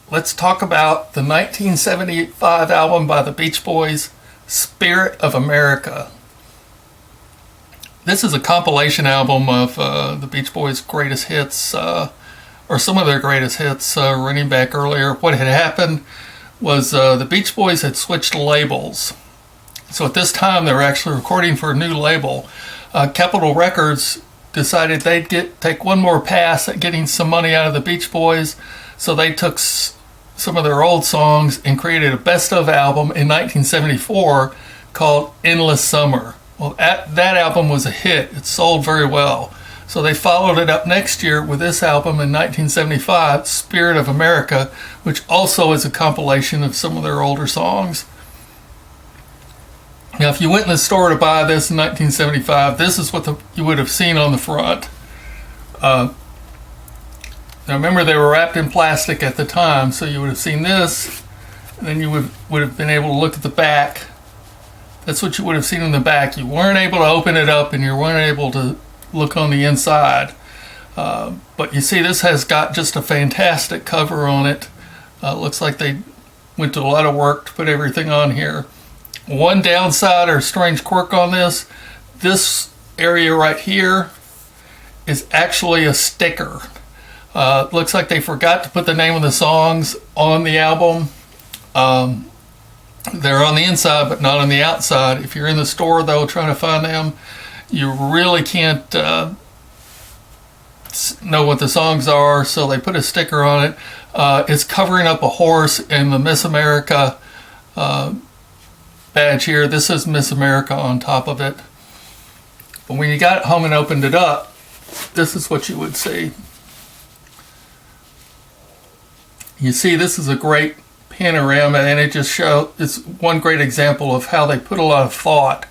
let's talk about the 1975 album by the Beach Boys, Spirit of America. This is a compilation album of the Beach Boys' greatest hits, or some of their greatest hits, running back earlier. What had happened was the Beach Boys had switched labels. So at this time, they were actually recording for a new label. Capitol Records decided they'd take one more pass at getting some money out of the Beach Boys. So they took some of their old songs and created a best of album in 1974 called Endless Summer. Well, that album was a hit. It sold very well. So they followed it up next year with this album in 1975, Spirit of America, which also is a compilation of some of their older songs. Now, if you went in the store to buy this in 1975, this is what you would have seen on the front. Now, remember, they were wrapped in plastic at the time, so you would have seen this, and then you would have been able to look at the back. That's what you would have seen in the back. You weren't able to open it up, and you weren't able to look on the inside. But you see, this has got just a fantastic cover on it. Looks like they went to a lot of work to put everything on here. One downside or strange quirk on this area right here is actually a sticker. Looks like they forgot to put the name of the songs on the album. They're on the inside but not on the outside. If you're in the store though trying to find them, you really can't know what the songs are, so they put a sticker on it. It's covering up a horse in the Miss America badge here. This is Miss America on top of it. But when you got it home and opened it up, this is what you would see. You see, this is a great panorama, and it's one great example of how they put a lot of thought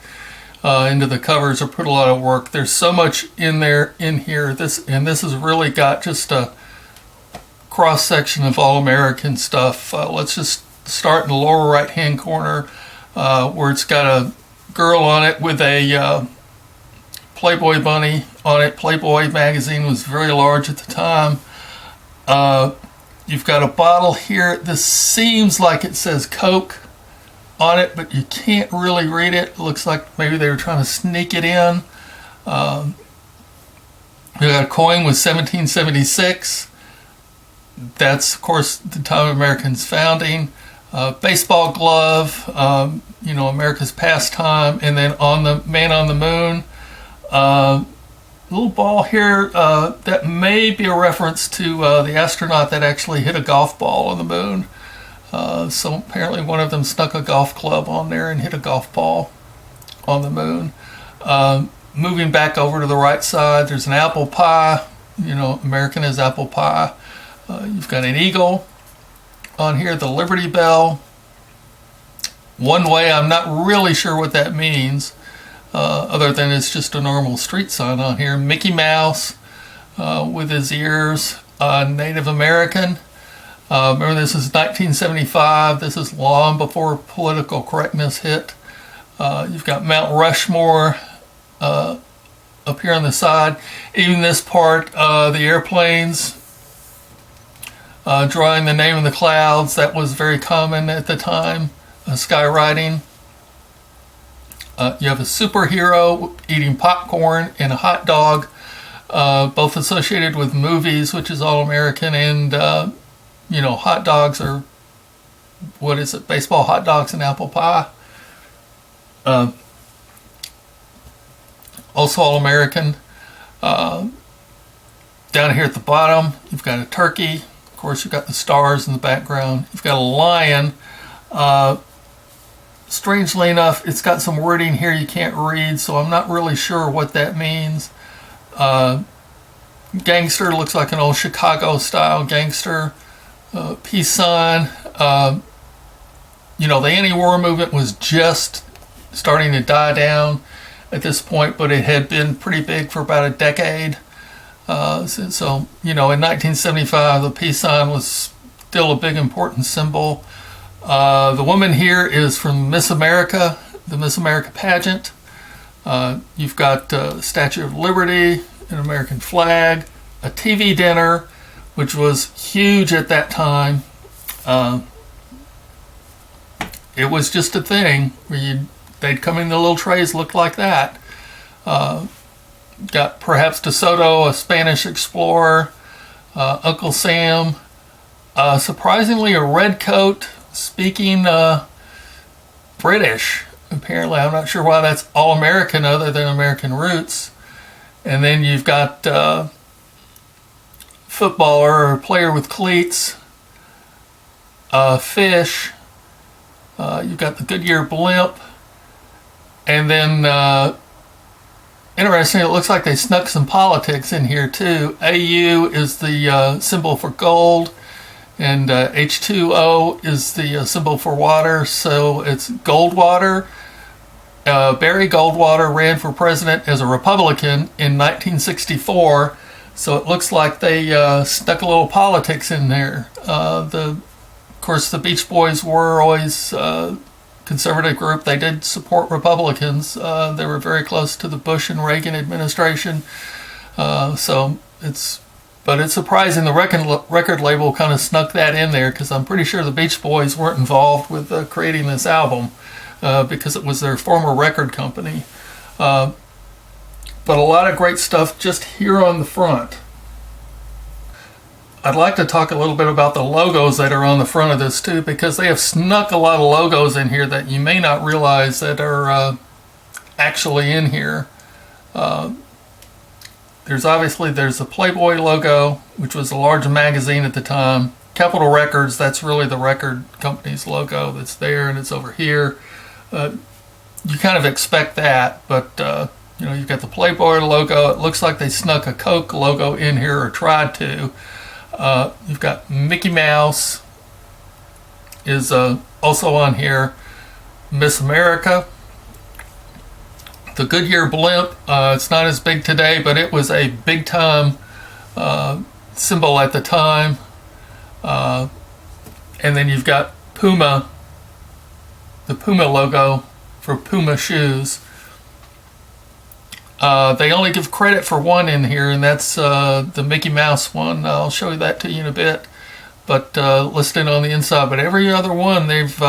into the covers, or put a lot of work. There's so much in here. This has really got just a cross section of all American stuff. Let's just start in the lower right hand corner, where it's got a girl on it with a Playboy bunny on it. Playboy magazine was very large at the time. You've got a bottle here. This seems like it says Coke on it, but you can't really read it. It looks like maybe they were trying to sneak it in. We got a coin with 1776. That's, of course, the time of Americans' founding. Baseball glove, America's pastime, and then on the Man on the Moon. Little ball here that may be a reference to the astronaut that actually hit a golf ball on the moon. So apparently one of them snuck a golf club on there and hit a golf ball on the moon. Moving back over to the right side, there's an apple pie. Americana's apple pie. You've got an eagle on here, the Liberty Bell. One way, I'm not really sure what that means, other than it's just a normal street sign on here. Mickey Mouse with his ears, Native American. Remember, this is 1975. This is long before political correctness hit. You've got Mount Rushmore up here on the side. Even this part, the airplanes drawing the name of the clouds. That was very common at the time, skywriting. You have a superhero eating popcorn and a hot dog, both associated with movies, which is all American, and hot dogs are, baseball hot dogs and apple pie. Also all American. Down here at the bottom, you've got a turkey. Of course, you've got the stars in the background. You've got a lion. Strangely enough, it's got some wording here you can't read, so I'm not really sure what that means. Gangster looks like an old Chicago-style gangster. Peace sign. The anti-war movement was just starting to die down at this point, but it had been pretty big for about a decade. So, in 1975, the peace sign was still a big, important symbol. The woman here is from Miss America, the Miss America pageant. You've got Statue of Liberty, an American flag, a TV dinner, which was huge at that time. It was just a thing where they'd come in the little trays, looked like that. Got perhaps DeSoto, a Spanish explorer, Uncle Sam, surprisingly a red coat, speaking British. Apparently, I'm not sure why that's all American other than American roots. And then you've got footballer or player with cleats, fish. You've got the Goodyear blimp. And then, interesting, it looks like they snuck some politics in here too. AU is the symbol for gold, and H2O is the symbol for water, so it's Goldwater. Barry Goldwater ran for president as a Republican in 1964, so it looks like they stuck a little politics in there. Of course, the Beach Boys were always conservative group. They did support Republicans. They were very close to the Bush and Reagan administration. But it's surprising the record label kind of snuck that in there, because I'm pretty sure the Beach Boys weren't involved with creating this album because it was their former record company. But a lot of great stuff just here on the front. I'd like to talk a little bit about the logos that are on the front of this too, because they have snuck a lot of logos in here that you may not realize that are actually in here. There's the Playboy logo, which was a large magazine at the time. Capitol Records, that's really the record company's logo that's there, and it's over here. You kind of expect that, but you've got the Playboy logo. It looks like they snuck a Coke logo in here, or tried to. You've got Mickey Mouse is also on here. Miss America. The Goodyear blimp, it's not as big today, but it was a big time symbol at the time. And then you've got Puma, the Puma logo for Puma shoes. They only give credit for one in here, and that's the Mickey Mouse one. I'll show you that to you in a bit, but listed on the inside. But every other one, they've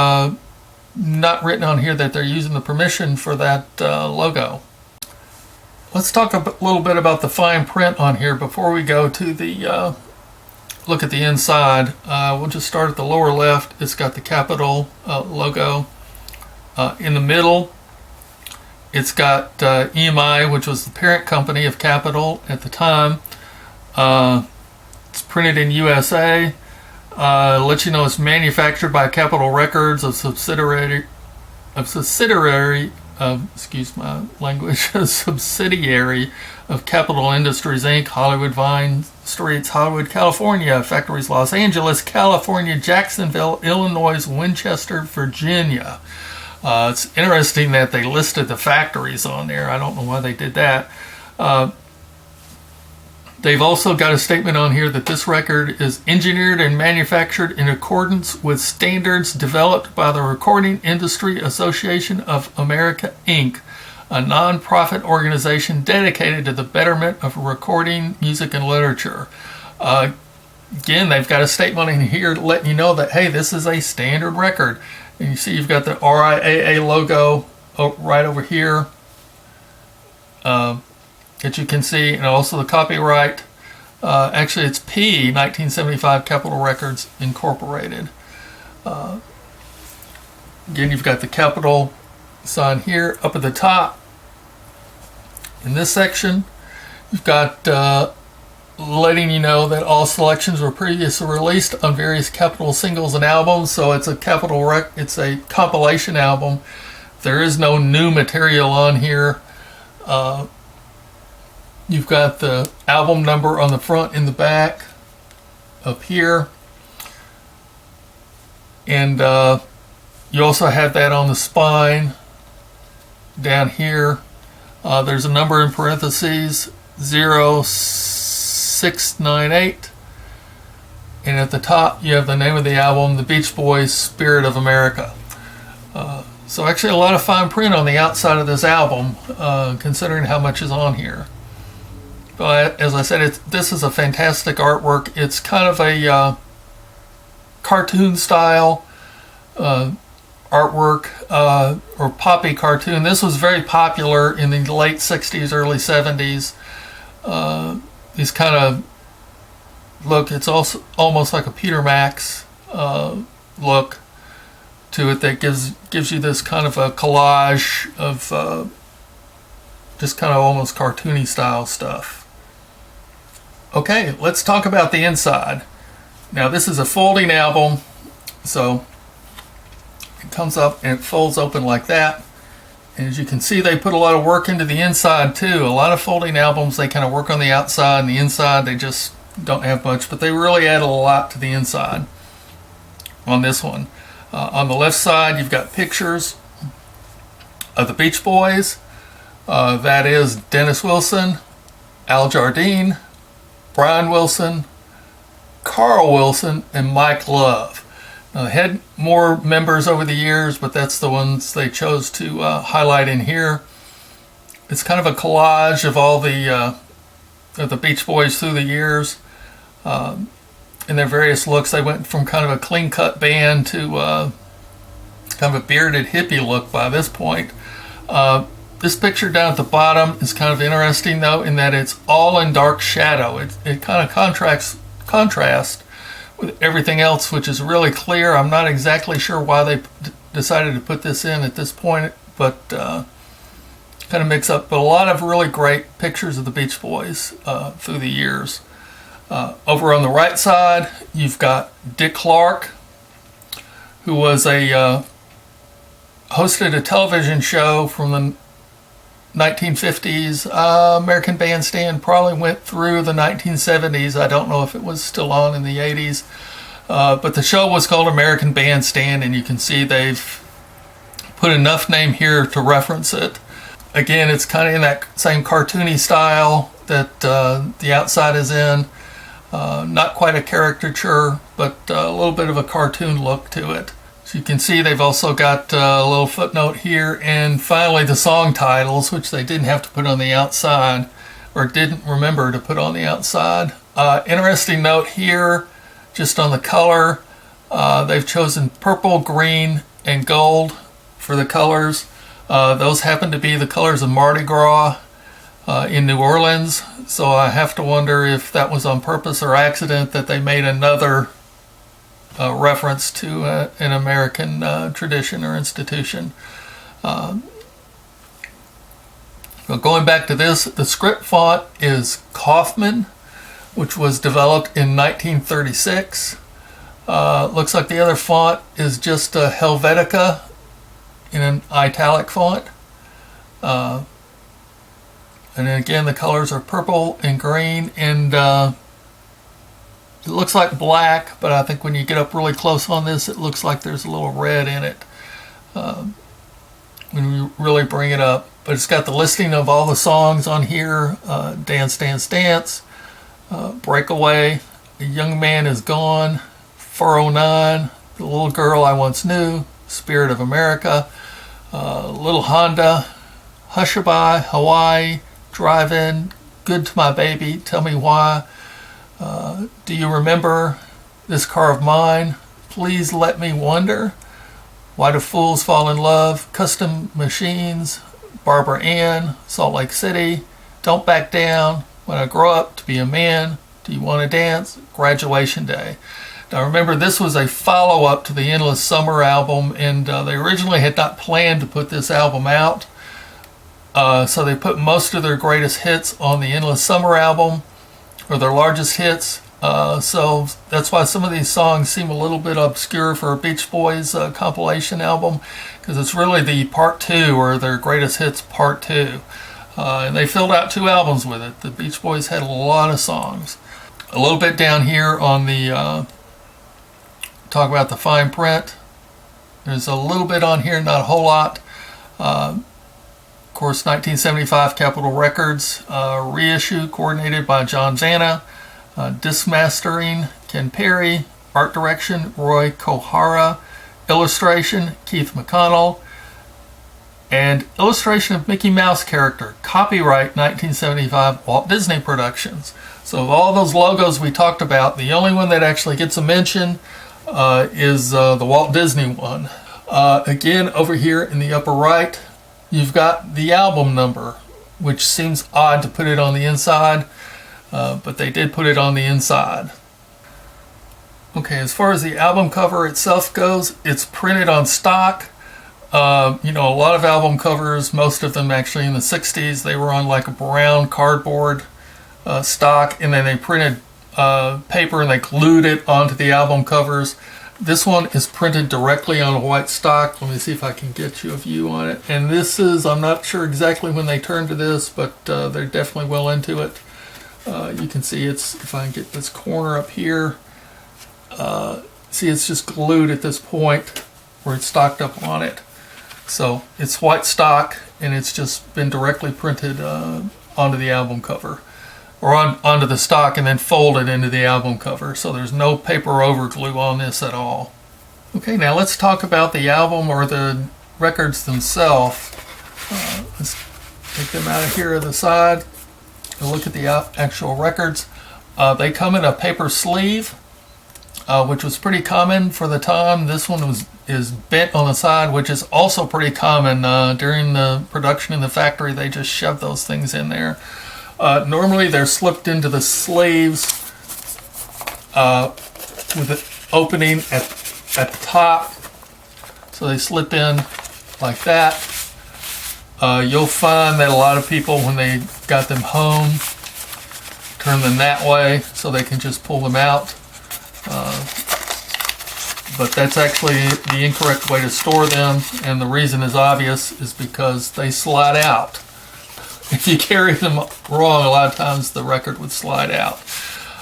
not written on here that they're using the permission for that logo. Let's talk a little bit about the fine print on here before we go to the look at the inside. We'll just start at the lower left. It's got the Capitol logo. In the middle, it's got EMI, which was the parent company of Capitol at the time. It's printed in USA. Let you know it's manufactured by Capitol Records, a subsidiary of Capitol Industries Inc., Hollywood Vine Streets, Hollywood, California, factories Los Angeles, California, Jacksonville, Illinois, Winchester, Virginia. It's interesting that they listed the factories on there. I don't know why they did that. They've also got a statement on here that this record is engineered and manufactured in accordance with standards developed by the Recording Industry Association of America, Inc., a non-profit organization dedicated to the betterment of recording, music, and literature. Again, they've got a statement in here letting you know that, hey, this is a standard record. And you see you've got the RIAA logo right over here. That you can see, and also the copyright. Actually, it's P 1975 Capitol Records Incorporated. Again, you've got the Capitol sign here up at the top. In this section, you've got letting you know that all selections were previously released on various Capitol singles and albums. So it's a it's a compilation album. There is no new material on here. You've got the album number on the front and the back up here. And you also have that on the spine down here. There's a number in parentheses, 0698. And at the top, you have the name of the album, The Beach Boys' Spirit of America. So actually a lot of fine print on the outside of this album, considering how much is on here. But as I said, this is a fantastic artwork. It's kind of a cartoon style artwork, or poppy cartoon. This was very popular in the late 60s, early 70s. These kind of look, it's also almost like a Peter Max look to it that gives you this kind of a collage of just kind of almost cartoony style stuff. Okay, let's talk about the inside. Now this is a folding album, so it comes up and it folds open like that. And as you can see, they put a lot of work into the inside too. A lot of folding albums, they kind of work on the outside, and the inside they just don't have much, but they really add a lot to the inside on this one. On the left side, you've got pictures of the Beach Boys. That is Dennis Wilson, Al Jardine, Brian Wilson, Carl Wilson, and Mike Love. Now, they had more members over the years, but that's the ones they chose to highlight in here. It's kind of a collage of all the Beach Boys through the years. In their various looks, they went from kind of a clean-cut band to kind of a bearded hippie look by this point. This picture down at the bottom is kind of interesting, though, in that it's all in dark shadow. It kind of contrasts with everything else, which is really clear. I'm not exactly sure why they decided to put this in at this point, but kind of mix up. But a lot of really great pictures of the Beach Boys through the years. Over on the right side, you've got Dick Clark, who was hosted a television show from the 1950s. American Bandstand probably went through the 1970s. I don't know if it was still on in the 80s. But the show was called American Bandstand, and you can see they've put enough name here to reference it. Again, it's kind of in that same cartoony style that the outside is in. Not quite a caricature, but a little bit of a cartoon look to it. So you can see they've also got a little footnote here, and finally the song titles, which they didn't have to put on the outside, or didn't remember to put on the outside. Interesting note here, just on the color, they've chosen purple, green, and gold for the colors. Those happen to be the colors of Mardi Gras in New Orleans, so I have to wonder if that was on purpose or accident that they made another reference to an American tradition or institution. But going back to this, the script font is Kaufman, which was developed in 1936. Looks like the other font is just Helvetica in an italic font. And then again, the colors are purple and green, and it looks like black, but I think when you get up really close on this, it looks like there's a little red in it when you really bring it up. But it's got the listing of all the songs on here: Dance, Dance, Dance, Breakaway, A Young Man Is Gone, 409, The Little Girl I Once Knew, Spirit of America, Little Honda, Hushabye, Hawaii, Drive In, Good to My Baby, Tell Me Why, Do You Remember This Car of Mine, Please Let Me Wonder, Why Do Fools Fall in Love, Custom Machines, Barbara Ann, Salt Lake City, Don't Back Down, When I Grow Up to Be a Man, Do You Want to Dance, Graduation Day. Now remember, this was a follow-up to the Endless Summer album, and they originally had not planned to put this album out. So they put most of their greatest hits on the Endless Summer album, or their largest hits. So that's why some of these songs seem a little bit obscure for a Beach Boys compilation album, because it's really the part 2, or their greatest hits part 2. And they filled out 2 albums with it. The Beach Boys had a lot of songs. A little bit down here on the, talk about the fine print. There's a little bit on here, not a whole lot. Of course, 1975 Capitol Records, reissue coordinated by John Zanna, disc mastering Ken Perry, art direction Roy Kohara, illustration Keith McConnell, and illustration of Mickey Mouse character, copyright 1975 Walt Disney Productions. So of all those logos we talked about, the only one that actually gets a mention is the Walt Disney one. Again, over here in the upper right, you've got the album number, which seems odd to put it on the inside, but they did put it on the inside. Okay, as far as the album cover itself goes, it's printed on stock. A lot of album covers, most of them actually in the 60s, they were on like a brown cardboard stock, and then they printed paper and they glued it onto the album covers. This one is printed directly on a white stock. Let me see if I can get you a view on it. And this is, I'm not sure exactly when they turned to this, but they're definitely well into it. You can see it's, if I can get this corner up here, see it's just glued at this point where it's stocked up on it. So it's white stock and it's just been directly printed onto the album cover, or onto the stock and then folded into the album cover. So there's no paper over glue on this at all. Okay, now let's talk about the album or the records themselves. Let's take them out of here to the side and look at the actual records. They come in a paper sleeve, which was pretty common for the time. This one is bent on the side, which is also pretty common. During the production in the factory, they just shove those things in there. Normally they're slipped into the sleeves with an opening at the top. So they slip in like that. You'll find that a lot of people, when they got them home, turn them that way so they can just pull them out. But that's actually the incorrect way to store them, and the reason is obvious, is because they slide out. If you carry them wrong, a lot of times the record would slide out.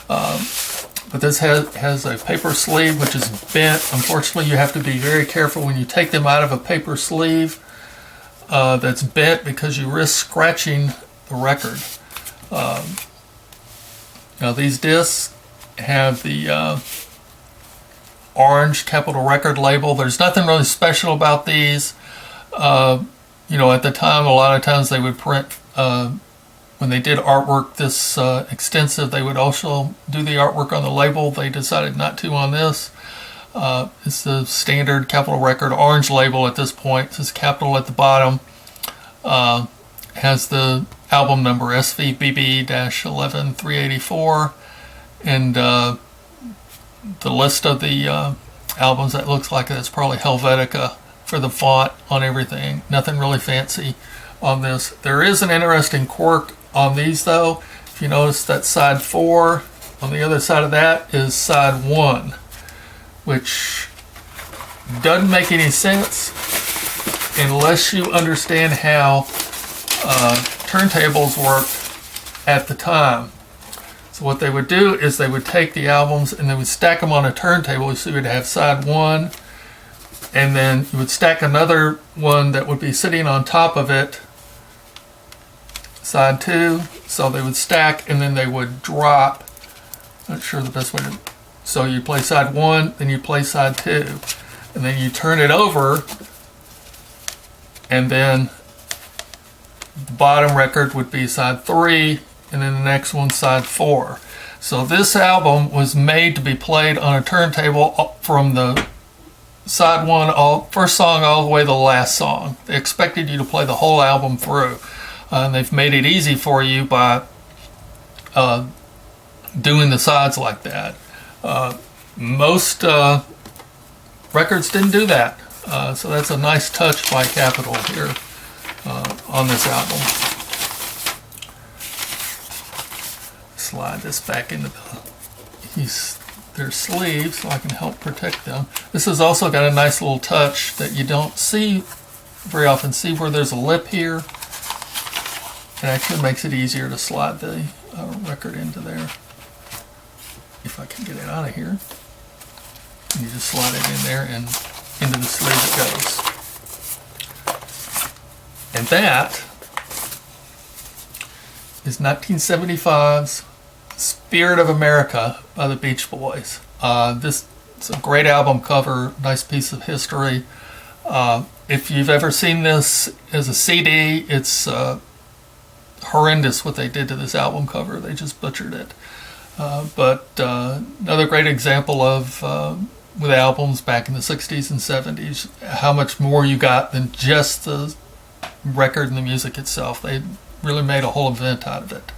But this has a paper sleeve which is bent. Unfortunately, you have to be very careful when you take them out of a paper sleeve that's bent, because you risk scratching the record. Now these discs have the orange capital record label. There's nothing really special about these. At the time, a lot of times they would print, when they did artwork this extensive, they would also do the artwork on the label. They decided not to on this. It's the standard capital record orange label at this point. It says capital at the bottom. Has the album number SVBB-11384, and the list of the albums, that looks like it's probably Helvetica for the font on everything. Nothing really fancy on this. There is an interesting quirk on these though. If you notice that side 4, on the other side of that is side 1, which doesn't make any sense unless you understand how turntables worked at the time. So what they would do is they would take the albums and they would stack them on a turntable. So you would have side 1, and then you would stack another one that would be sitting on top of it, side 2. So they would stack and then they would drop. Not sure the best way to. So you play side 1, then you play side 2, and then you turn it over, and then the bottom record would be side 3, and then the next one side 4. So this album was made to be played on a turntable from the side 1, first song all the way to the last song. They expected you to play the whole album through, and they've made it easy for you by doing the sides like that. Most records didn't do that, so that's a nice touch by Capitol here on this album. Slide this back into their sleeves so I can help protect them. This has also got a nice little touch that you don't see very often. See where there's a lip here? It actually makes it easier to slide the record into there. If I can get it out of here. And you just slide it in there and into the sleeve it goes. And that is 1975's Spirit of America by the Beach Boys. This is a great album cover, nice piece of history. If you've ever seen this as a CD, it's horrendous what they did to this album cover. They just butchered it. But another great example of with albums back in the 60s and 70s, how much more you got than just the record and the music itself. They really made a whole event out of it.